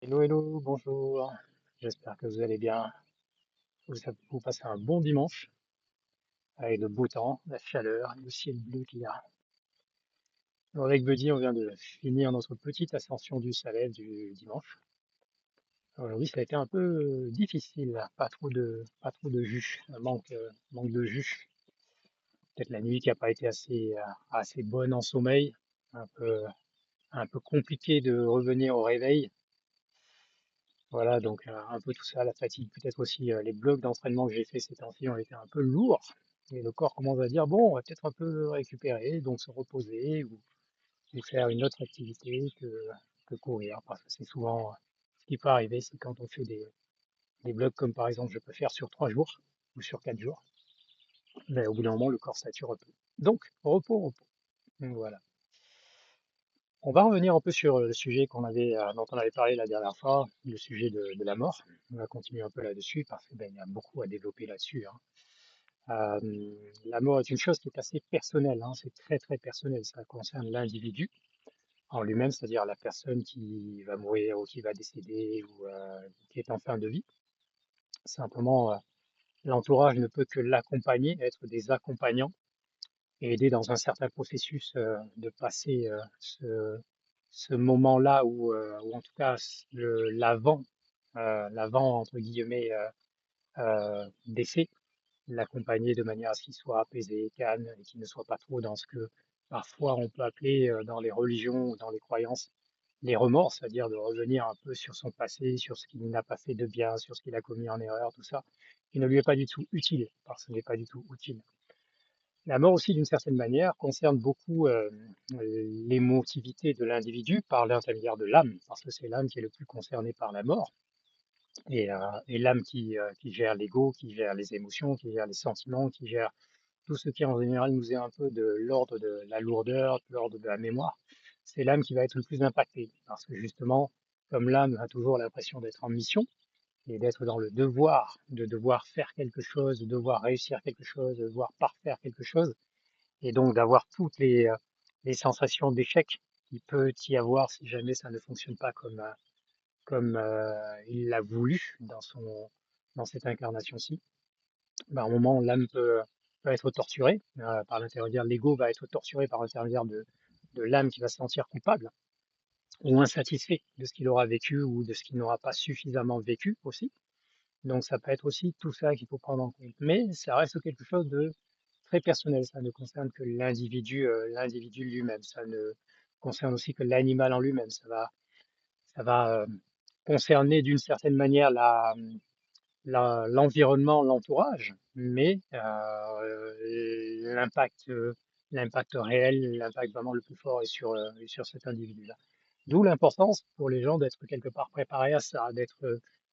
Hello, hello, bonjour. J'espère que vous allez bien. Vous passez un bon dimanche avec le beau temps, la chaleur et le ciel bleu qu'il y a. Alors, avec Buddy, on vient de finir notre petite ascension du Salève du dimanche. Aujourd'hui, ça a été un peu difficile, là. Pas trop de jus, manque de jus. Peut-être la nuit qui n'a pas été assez bonne en sommeil, un peu, un peu compliqué de revenir au réveil. Voilà, donc un peu tout ça, la fatigue, peut-être aussi les blocs d'entraînement que j'ai fait ces temps-ci ont été un peu lourds. Et le corps commence à dire, bon, on va peut-être un peu récupérer, donc se reposer ou faire une autre activité que courir. Parce que c'est souvent ce qui peut arriver, c'est quand on fait des blocs comme par exemple je peux faire sur 3 jours ou sur 4 jours, mais au bout d'un moment, le corps sature un peu. Donc, repos, repos. Donc, voilà. On va revenir un peu sur le sujet dont on avait parlé la dernière fois, le sujet de la mort. On va continuer un peu là-dessus parce que ben, il y a beaucoup à développer là-dessus, hein. La mort est une chose qui est assez personnelle, hein. C'est très très personnel. Ça concerne l'individu en lui-même, c'est-à-dire la personne qui va mourir ou qui va décéder ou qui est en fin de vie. Simplement, l'entourage ne peut que l'accompagner, être des accompagnants et aider dans un certain processus de passer ce moment-là ou en tout cas l'avant entre guillemets décès, l'accompagner de manière à ce qu'il soit apaisé, calme et qu'il ne soit pas trop dans ce que parfois on peut appeler dans les religions ou dans les croyances les remords, c'est-à-dire de revenir un peu sur son passé, sur ce qu'il n'a pas fait de bien, sur ce qu'il a commis en erreur, tout ça, qui ne lui est pas du tout utile, parce que ce n'est pas du tout utile. La mort aussi, d'une certaine manière, concerne beaucoup l'émotivité de l'individu par l'intermédiaire de l'âme, parce que c'est l'âme qui est le plus concernée par la mort, et l'âme qui gère l'ego, qui gère les émotions, qui gère les sentiments, qui gère tout ce qui en général nous est un peu de l'ordre de la lourdeur, de l'ordre de la mémoire. C'est l'âme qui va être le plus impactée, parce que justement, comme l'âme a toujours l'impression d'être en mission, et d'être dans le devoir, de devoir faire quelque chose, de devoir réussir quelque chose, de devoir parfaire quelque chose, et donc d'avoir toutes les sensations d'échec qu'il peut y avoir si jamais ça ne fonctionne pas comme il l'a voulu dans cette incarnation-ci. Ben, à un moment, l'âme peut être torturée par l'intermédiaire, l'ego va être torturé par l'intermédiaire de l'âme qui va se sentir coupable ou insatisfait de ce qu'il aura vécu ou de ce qu'il n'aura pas suffisamment vécu aussi. Donc ça peut être aussi tout ça qu'il faut prendre en compte. Mais ça reste quelque chose de très personnel. Ça ne concerne que l'individu lui-même. Ça ne concerne aussi que l'animal en lui-même. Ça va concerner d'une certaine manière l'environnement, l'entourage, mais l'impact réel, l'impact vraiment le plus fort est sur cet individu-là. D'où l'importance pour les gens d'être quelque part préparés à ça,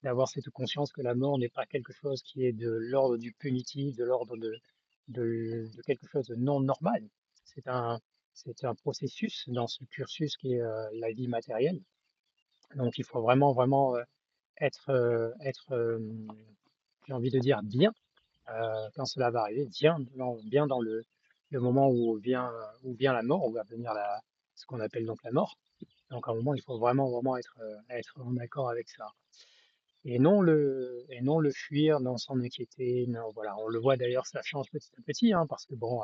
d'avoir cette conscience que la mort n'est pas quelque chose qui est de l'ordre du punitif, de l'ordre de quelque chose de non normal. C'est un, c'est un processus dans ce cursus qui est la vie matérielle. Donc il faut vraiment, vraiment être, j'ai envie de dire bien quand cela va arriver, bien dans le moment où vient la mort, où va venir ce qu'on appelle donc la mort. Donc à un moment, il faut vraiment, vraiment être en accord avec ça. Et non le fuir, non s'en inquiéter, non, voilà. On le voit d'ailleurs, ça change petit à petit, hein, parce que bon,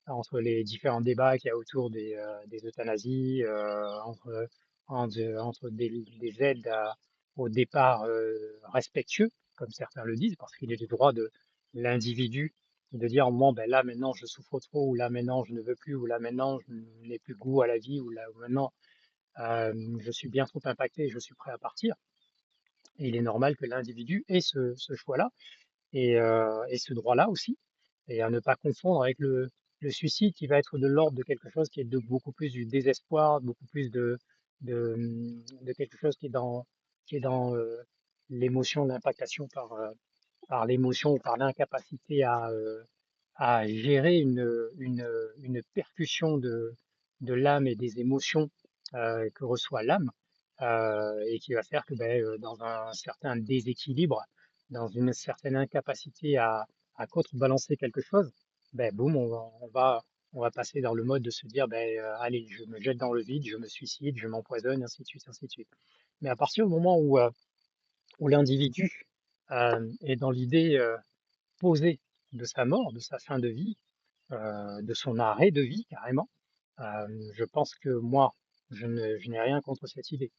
entre les différents débats qu'il y a autour des euthanasies, entre des aides au départ respectueux, comme certains le disent, parce qu'il est du droit de l'individu de dire, bon, ben là maintenant je souffre trop, ou là maintenant je ne veux plus, ou là maintenant je n'ai plus goût à la vie, ou là maintenant je suis bien trop impacté, je suis prêt à partir. Et il est normal que l'individu ait ce choix-là et ce droit-là aussi, et à ne pas confondre avec le suicide qui va être de l'ordre de quelque chose qui est de beaucoup plus du désespoir, beaucoup plus de quelque chose qui est dans l'émotion, l'impactation par l'émotion ou par l'incapacité à gérer une percussion de l'âme et des émotions que reçoit l'âme et qui va faire que dans un certain déséquilibre, dans une certaine incapacité à contrebalancer quelque chose, boum, on va passer dans le mode de se dire, allez, je me jette dans le vide, je me suicide, je m'empoisonne, ainsi de suite, ainsi de suite. Mais à partir du moment où l'individu est dans l'idée posée de sa mort, de sa fin de vie, de son arrêt de vie carrément, je pense que moi, je n'ai rien contre cette idée.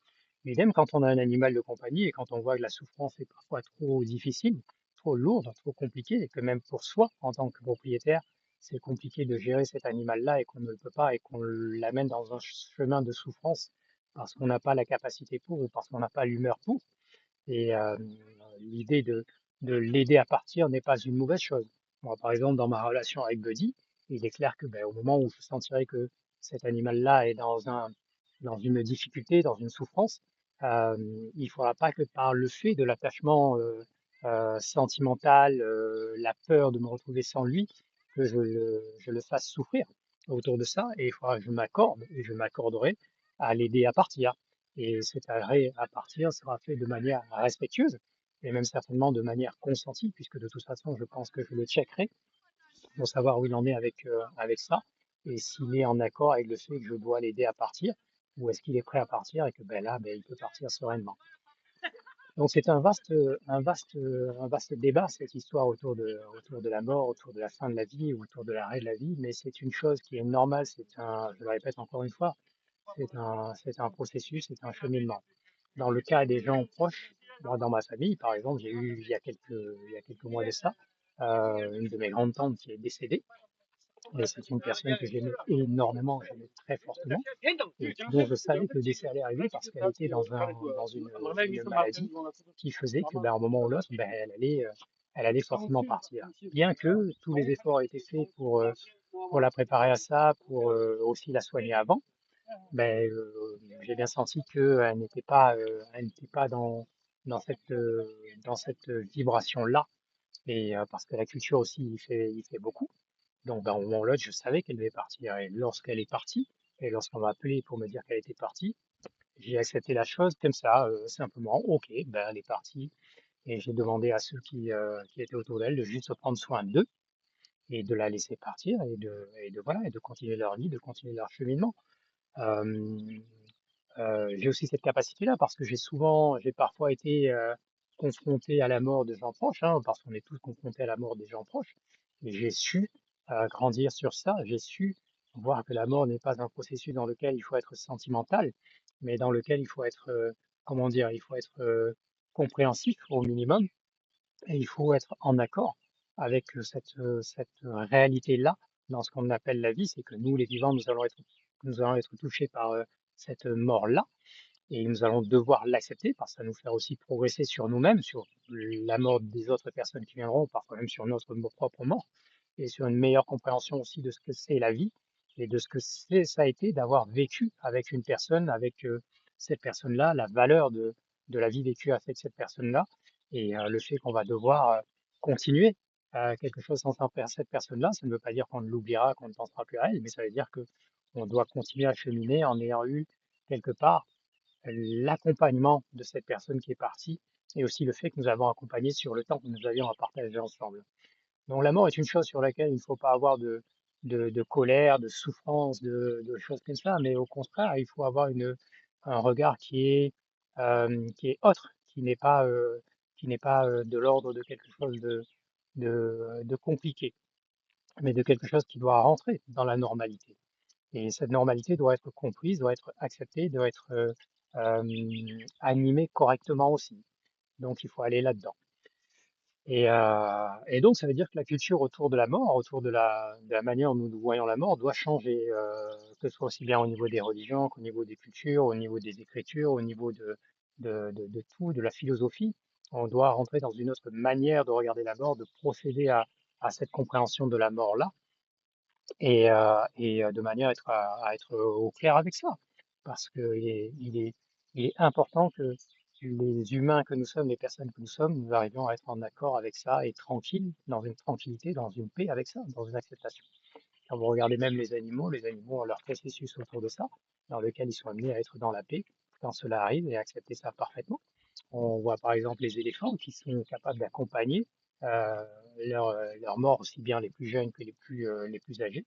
Mais même quand on a un animal de compagnie et quand on voit que la souffrance est parfois trop difficile, trop lourde, trop compliquée, et que même pour soi, en tant que propriétaire, c'est compliqué de gérer cet animal-là et qu'on ne le peut pas et qu'on l'amène dans un chemin de souffrance parce qu'on n'a pas la capacité pour ou parce qu'on n'a pas l'humeur pour. Et l'idée de l'aider à partir n'est pas une mauvaise chose. Moi, par exemple, dans ma relation avec Buddy, il est clair que ben, au moment où je sentirai que cet animal-là est dans une difficulté, dans une souffrance, euh, il ne faudra pas que par le fait de l'attachement sentimental, la peur de me retrouver sans lui, que je le fasse souffrir autour de ça. Et il faudra que je m'accorde, et je m'accorderai à l'aider à partir. Et cet arrêt à partir sera fait de manière respectueuse et même certainement de manière consentie, puisque de toute façon, je pense que je le checkerai pour savoir où il en est avec ça et s'il est en accord avec le fait que je dois l'aider à partir ou est-ce qu'il est prêt à partir et que ben là, ben, il peut partir sereinement. Donc c'est un vaste débat, cette histoire autour de la mort, autour de la fin de la vie, ou autour de l'arrêt de la vie, mais c'est une chose qui est normale, je le répète encore une fois, c'est un processus, c'est un cheminement. Dans le cas des gens proches, moi, dans ma famille, par exemple, j'ai eu il y a quelques mois de ça, une de mes grandes tantes qui est décédée. Et c'est une personne que j'aimais énormément, j'aimais très fortement, et dont je savais que le décès allait arriver parce qu'elle était dans une maladie qui faisait que, ben, à un moment ou l'autre, ben, elle allait forcément partir. Bien que tous les efforts aient été faits pour la préparer à ça, pour aussi la soigner avant, ben, j'ai bien senti elle n'était pas dans cette vibration-là. Et parce que la culture aussi, il fait beaucoup. Donc, ben, au moment là, je savais qu'elle devait partir. Et lorsqu'elle est partie, et lorsqu'on m'a appelé pour me dire qu'elle était partie, j'ai accepté la chose comme ça, simplement. Ok, ben, elle est partie. Et j'ai demandé à ceux qui étaient autour d'elle de juste prendre soin d'eux et de la laisser partir voilà, et de continuer leur vie, de continuer leur cheminement. Euh, j'ai aussi cette capacité-là parce que j'ai parfois été confronté à la mort de gens proches, hein, parce qu'on est tous confrontés à la mort des gens proches. Et j'ai su grandir sur ça, j'ai su voir que la mort n'est pas un processus dans lequel il faut être sentimental, mais dans lequel il faut être, comment dire, il faut être compréhensif au minimum et il faut être en accord avec cette réalité-là dans ce qu'on appelle la vie, c'est que nous, les vivants, nous allons être touchés par cette mort-là et nous allons devoir l'accepter parce que ça va nous faire aussi progresser sur nous-mêmes, sur la mort des autres personnes qui viendront, parfois même sur notre propre mort, et sur une meilleure compréhension aussi de ce que c'est la vie et de ce que ça a été d'avoir vécu avec une personne, avec cette personne-là, la valeur de la vie vécue avec cette personne-là, et le fait qu'on va devoir continuer quelque chose sans cette personne-là, ça ne veut pas dire qu'on l'oubliera, qu'on ne pensera plus à elle, mais ça veut dire que on doit continuer à cheminer en ayant eu quelque part l'accompagnement de cette personne qui est partie et aussi le fait que nous avons accompagné sur le temps que nous avions à partager ensemble. Donc la mort est une chose sur laquelle il ne faut pas avoir de colère, de souffrance, de choses comme ça, mais au contraire, il faut avoir un regard qui est autre, qui n'est pas de l'ordre de quelque chose de compliqué, mais de quelque chose qui doit rentrer dans la normalité. Et cette normalité doit être comprise, doit être acceptée, doit être animée correctement aussi. Donc il faut aller là-dedans. Et donc ça veut dire que la culture autour de la mort, autour de la manière dont nous voyons la mort, doit changer, que ce soit aussi bien au niveau des religions qu'au niveau des cultures, au niveau des écritures, au niveau de tout, de la philosophie. On doit rentrer dans une autre manière de regarder la mort, de procéder à cette compréhension de la mort-là de manière à être au clair avec ça. Parce il est important que les humains que nous sommes, les personnes que nous sommes, nous arrivions à être en accord avec ça et tranquilles, dans une tranquillité, dans une paix avec ça, dans une acceptation. Quand vous regardez même les animaux ont leur processus autour de ça, dans lequel ils sont amenés à être dans la paix quand cela arrive et à accepter ça parfaitement. On voit par exemple les éléphants qui sont capables d'accompagner euh, leurs morts, aussi bien les plus jeunes que les plus âgés.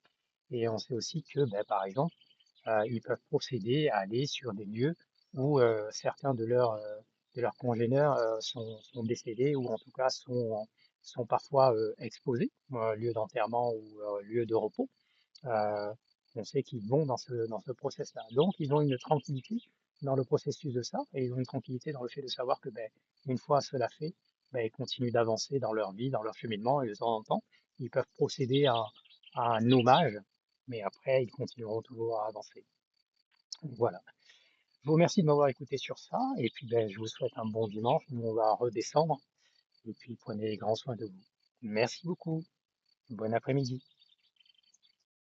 Et on sait aussi que, ben, par exemple, ils peuvent procéder à aller sur des lieux où certains de leurs congénères sont décédés ou en tout cas sont parfois exposés, lieu d'enterrement ou lieu de repos. Euh, on sait qu'ils vont dans ce process-là. Donc, ils ont une tranquillité dans le processus de ça et ils ont une tranquillité dans le fait de savoir que, ben, une fois cela fait, ben, ils continuent d'avancer dans leur vie, dans leur cheminement et de temps en temps, ils peuvent procéder à un hommage, mais après, ils continueront toujours à avancer. Voilà. Je vous remercie de m'avoir écouté sur ça et puis ben, je vous souhaite un bon dimanche. Nous, on va redescendre et puis prenez grand soin de vous. Merci beaucoup. Bon après-midi.